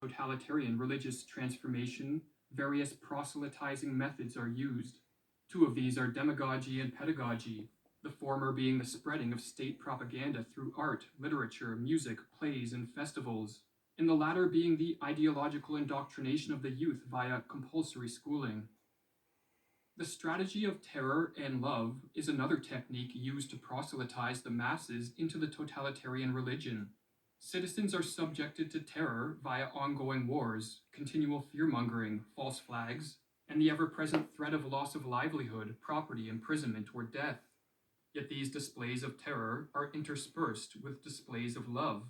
Totalitarian religious transformation, various proselytizing methods are used. Two of these are demagogy and pedagogy, the former being the spreading of state propaganda through art, literature, music, plays, and festivals, and the latter being the ideological indoctrination of the youth via compulsory schooling. The strategy of terror and love is another technique used to proselytize the masses into the totalitarian religion. Citizens are subjected to terror via ongoing wars, continual fear-mongering, false flags, and the ever-present threat of loss of livelihood, property, imprisonment, or death. Yet these displays of terror are interspersed with displays of love.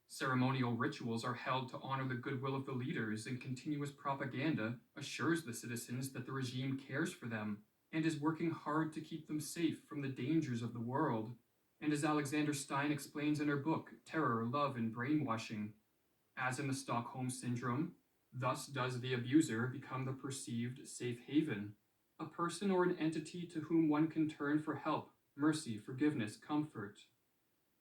Ceremonial rituals are held to honor the goodwill of the leaders, and continuous propaganda assures the citizens that the regime cares for them and is working hard to keep them safe from the dangers of the world. And as Alexander Stein explains in her book, Terror, Love, and Brainwashing, as in the Stockholm Syndrome, thus does the abuser become the perceived safe haven, a person or an entity to whom one can turn for help, mercy, forgiveness, comfort.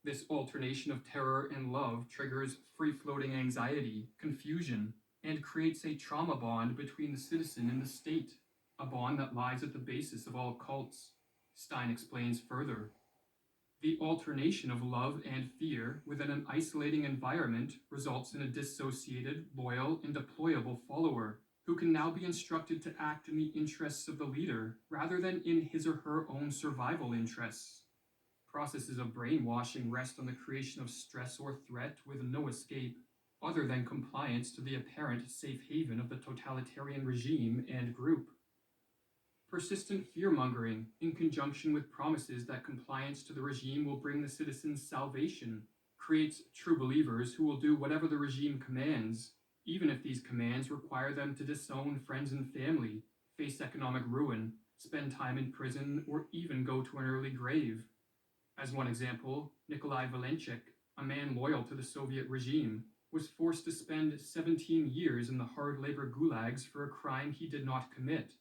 This alternation of terror and love triggers free-floating anxiety, confusion, and creates a trauma bond between the citizen and the state, a bond that lies at the basis of all cults. Stein explains further. The alternation of love and fear within an isolating environment results in a dissociated, loyal, and deployable follower who can now be instructed to act in the interests of the leader rather than in his or her own survival interests. Processes of brainwashing rest on the creation of stress or threat with no escape, other than compliance to the apparent safe haven of the totalitarian regime and group. Persistent fear-mongering, in conjunction with promises that compliance to the regime will bring the citizens salvation, creates true believers who will do whatever the regime commands, even if these commands require them to disown friends and family, face economic ruin, spend time in prison, or even go to an early grave. As one example, Nikolai Valenchik, a man loyal to the Soviet regime, was forced to spend 17 years in the hard labor gulags for a crime he did not commit,